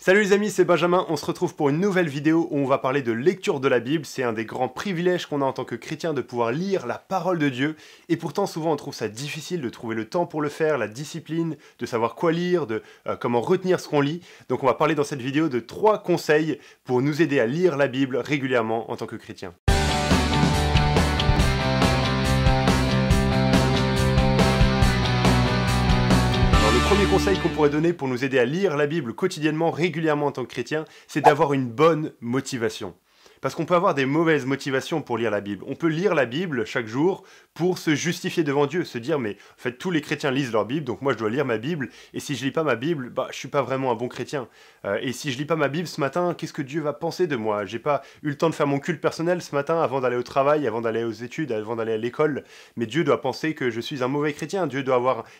Salut les amis, c'est Benjamin, on se retrouve pour une nouvelle vidéo où on va parler de lecture de la Bible. C'est un des grands privilèges qu'on a en tant que chrétien de pouvoir lire la parole de Dieu. Et pourtant souvent on trouve ça difficile de trouver le temps pour le faire, la discipline, de savoir quoi lire, de comment retenir ce qu'on lit. Donc on va parler dans cette vidéo de 3 conseils pour nous aider à lire la Bible régulièrement en tant que chrétien. Le premier conseil qu'on pourrait donner pour nous aider à lire la Bible quotidiennement, régulièrement en tant que chrétien, c'est d'avoir une bonne motivation. Parce qu'on peut avoir des mauvaises motivations pour lire la Bible. On peut lire la Bible chaque jour pour se justifier devant Dieu, se dire mais en fait tous les chrétiens lisent leur Bible, donc moi je dois lire ma Bible, et si je lis pas ma Bible, je suis pas vraiment un bon chrétien. Et si je lis pas ma Bible ce matin, qu'est-ce que Dieu va penser de moi? J'ai pas eu le temps de faire mon culte personnel ce matin avant d'aller au travail, avant d'aller aux études, avant d'aller à l'école, mais Dieu doit penser que je suis un mauvais chrétien, il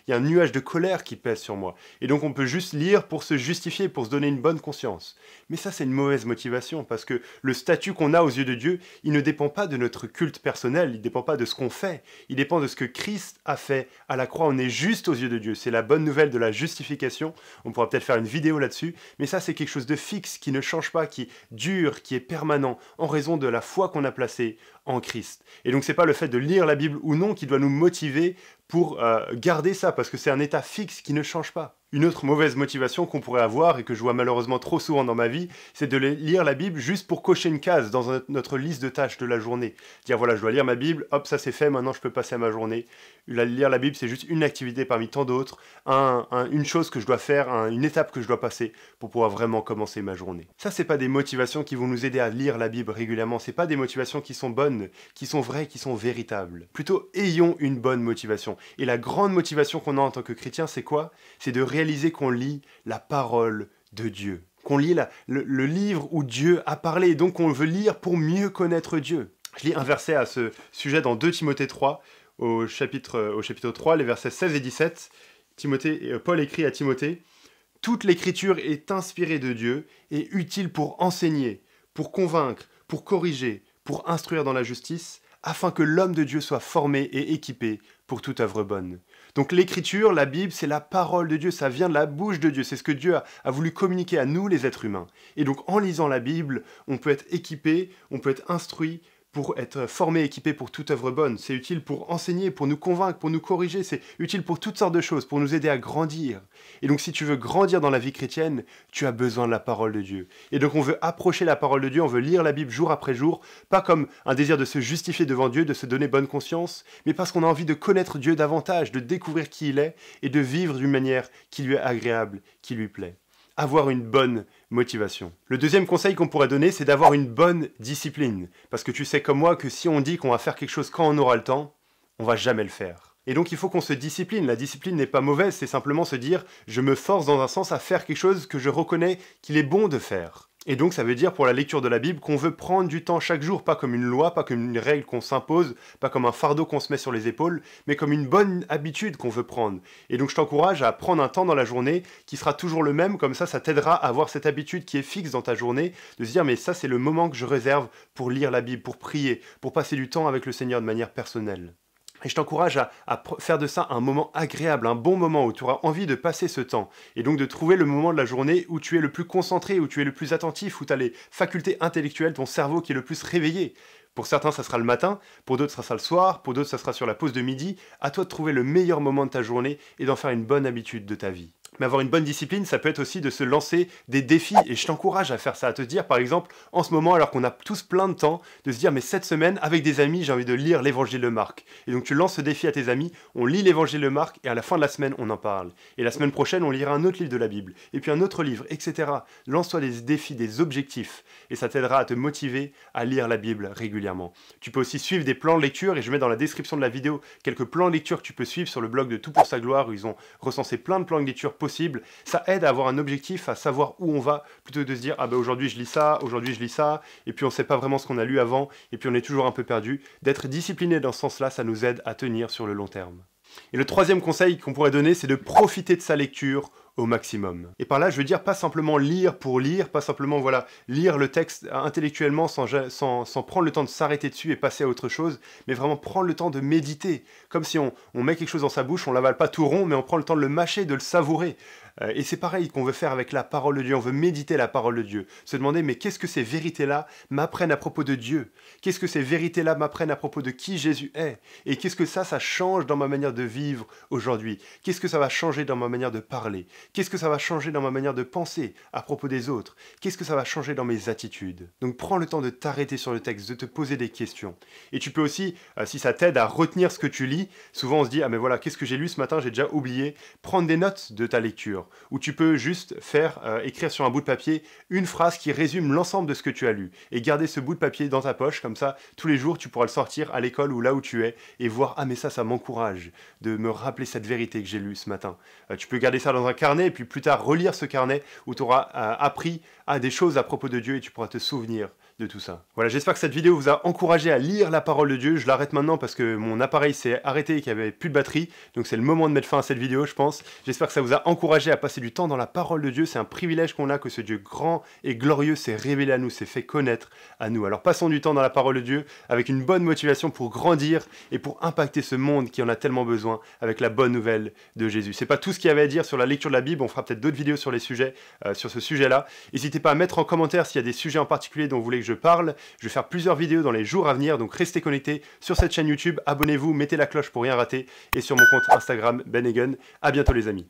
y a un nuage de colère qui pèse sur moi. Et donc on peut juste lire pour se justifier, pour se donner une bonne conscience. Mais ça c'est une mauvaise motivation, parce que le statut qu'on a aux yeux de Dieu, il ne dépend pas de notre culte personnel, il ne dépend pas de ce qu'on fait, il dépend de ce que Christ a fait à la croix. On est juste aux yeux de Dieu, c'est la bonne nouvelle de la justification, on pourra peut-être faire une vidéo là-dessus, mais ça c'est quelque chose de fixe, qui ne change pas, qui dure, qui est permanent, en raison de la foi qu'on a placée en Christ. Et donc c'est pas le fait de lire la Bible ou non qui doit nous motiver pour garder ça, parce que c'est un état fixe qui ne change pas. Une autre mauvaise motivation qu'on pourrait avoir, et que je vois malheureusement trop souvent dans ma vie, c'est de lire la Bible juste pour cocher une case dans notre liste de tâches de la journée. Dire voilà, je dois lire ma Bible, hop, ça c'est fait, maintenant je peux passer à ma journée. Lire la Bible, c'est juste une activité parmi tant d'autres, une chose que je dois faire, une étape que je dois passer pour pouvoir vraiment commencer ma journée. Ça, c'est pas des motivations qui vont nous aider à lire la Bible régulièrement, c'est pas des motivations qui sont bonnes, qui sont vraies, qui sont véritables. Plutôt, ayons une bonne motivation. Et la grande motivation qu'on a en tant que chrétien, c'est quoi? C'est de réaliser qu'on lit la parole de Dieu. Qu'on lit le livre où Dieu a parlé, et donc on veut lire pour mieux connaître Dieu. Je lis un verset à ce sujet dans 2 Timothée 3, au chapitre 3, les versets 16 et 17. Paul écrit à Timothée: « Toute l'écriture est inspirée de Dieu et utile pour enseigner, pour convaincre, pour corriger, pour instruire dans la justice, afin que l'homme de Dieu soit formé et équipé pour toute œuvre bonne. » Donc l'écriture, la Bible, c'est la parole de Dieu, ça vient de la bouche de Dieu, c'est ce que Dieu a voulu communiquer à nous les êtres humains. Et donc en lisant la Bible, on peut être équipé, on peut être instruit, pour être formé, équipé pour toute œuvre bonne. C'est utile pour enseigner, pour nous convaincre, pour nous corriger, c'est utile pour toutes sortes de choses, pour nous aider à grandir. Et donc si tu veux grandir dans la vie chrétienne, tu as besoin de la parole de Dieu. Et donc on veut approcher la parole de Dieu, on veut lire la Bible jour après jour, pas comme un désir de se justifier devant Dieu, de se donner bonne conscience, mais parce qu'on a envie de connaître Dieu davantage, de découvrir qui il est, et de vivre d'une manière qui lui est agréable, qui lui plaît. Avoir une bonne motivation. Le deuxième conseil qu'on pourrait donner, c'est d'avoir une bonne discipline. Parce que tu sais comme moi que si on dit qu'on va faire quelque chose quand on aura le temps, on va jamais le faire. Et donc il faut qu'on se discipline. La discipline n'est pas mauvaise, c'est simplement se dire je me force dans un sens à faire quelque chose que je reconnais qu'il est bon de faire. Et donc ça veut dire pour la lecture de la Bible qu'on veut prendre du temps chaque jour, pas comme une loi, pas comme une règle qu'on s'impose, pas comme un fardeau qu'on se met sur les épaules, mais comme une bonne habitude qu'on veut prendre. Et donc je t'encourage à prendre un temps dans la journée qui sera toujours le même, comme ça t'aidera à avoir cette habitude qui est fixe dans ta journée, de se dire mais ça c'est le moment que je réserve pour lire la Bible, pour prier, pour passer du temps avec le Seigneur de manière personnelle. Et je t'encourage à faire de ça un moment agréable, un bon moment où tu auras envie de passer ce temps. Et donc de trouver le moment de la journée où tu es le plus concentré, où tu es le plus attentif, où tu as les facultés intellectuelles, ton cerveau qui est le plus réveillé. Pour certains, ça sera le matin, pour d'autres, ça sera le soir, pour d'autres, ça sera sur la pause de midi. À toi de trouver le meilleur moment de ta journée et d'en faire une bonne habitude de ta vie. Mais avoir une bonne discipline, ça peut être aussi de se lancer des défis. Et je t'encourage à faire ça, à te dire, par exemple, en ce moment, alors qu'on a tous plein de temps, de se dire, mais cette semaine, avec des amis, j'ai envie de lire l'évangile de Marc. Et donc tu lances ce défi à tes amis, on lit l'évangile de Marc, et à la fin de la semaine, on en parle. Et la semaine prochaine, on lira un autre livre de la Bible, et puis un autre livre, etc. Lance-toi des défis, des objectifs, et ça t'aidera à te motiver à lire la Bible régulièrement. Tu peux aussi suivre des plans de lecture, et je mets dans la description de la vidéo quelques plans de lecture que tu peux suivre sur le blog de Tout pour sa gloire, où ils ont recensé plein de plans de lecture possibles. Ça aide à avoir un objectif, à savoir où on va, plutôt que de se dire « Ah ben aujourd'hui je lis ça, et puis on ne sait pas vraiment ce qu'on a lu avant, et puis on est toujours un peu perdu ». D'être discipliné dans ce sens-là, ça nous aide à tenir sur le long terme. Et le troisième conseil qu'on pourrait donner, c'est de profiter de sa lecture au maximum. Et par là, je veux dire pas simplement lire pour lire, pas simplement lire le texte intellectuellement sans prendre le temps de s'arrêter dessus et passer à autre chose, mais vraiment prendre le temps de méditer. Comme si on met quelque chose dans sa bouche, on l'avale pas tout rond, mais on prend le temps de le mâcher, de le savourer. Et c'est pareil qu'on veut faire avec la parole de Dieu, on veut méditer la parole de Dieu. Se demander, mais qu'est-ce que ces vérités-là m'apprennent à propos de Dieu? Qu'est-ce que ces vérités-là m'apprennent à propos de qui Jésus est? Et qu'est-ce que ça change dans ma manière de vivre aujourd'hui? Qu'est-ce que ça va changer dans ma manière de parler? Qu'est-ce que ça va changer dans ma manière de penser à propos des autres? Qu'est-ce que ça va changer dans mes attitudes? Donc prends le temps de t'arrêter sur le texte, de te poser des questions. Et tu peux aussi, si ça t'aide à retenir ce que tu lis, souvent on se dit, ah mais voilà, qu'est-ce que j'ai lu ce matin, j'ai déjà oublié, prendre des notes de ta lecture, ou tu peux juste écrire sur un bout de papier une phrase qui résume l'ensemble de ce que tu as lu, et garder ce bout de papier dans ta poche, comme ça, tous les jours, tu pourras le sortir à l'école ou là où tu es, et voir, ah mais ça m'encourage, de me rappeler cette vérité que j'ai lue ce matin. Tu peux garder ça dans un carnet, et puis plus tard relire ce carnet, où tu auras appris des choses à propos de Dieu, et tu pourras te souvenir de tout ça. Voilà, j'espère que cette vidéo vous a encouragé à lire la parole de Dieu. Je l'arrête maintenant parce que mon appareil s'est arrêté et qu'il n'y avait plus de batterie. Donc c'est le moment de mettre fin à cette vidéo, je pense. J'espère que ça vous a encouragé à passer du temps dans la parole de Dieu. C'est un privilège qu'on a que ce Dieu grand et glorieux s'est révélé à nous, s'est fait connaître à nous. Alors passons du temps dans la parole de Dieu avec une bonne motivation pour grandir et pour impacter ce monde qui en a tellement besoin avec la bonne nouvelle de Jésus. C'est pas tout ce qu'il y avait à dire sur la lecture de la Bible. On fera peut-être d'autres vidéos sur les sujets, sur ce sujet-là. N'hésitez pas à mettre en commentaire s'il y a des sujets en particulier dont vous voulez que je parle. Je vais faire plusieurs vidéos dans les jours à venir, donc restez connectés sur cette chaîne YouTube, abonnez-vous, mettez la cloche pour rien rater, et sur mon compte Instagram Ben Egan. À bientôt les amis.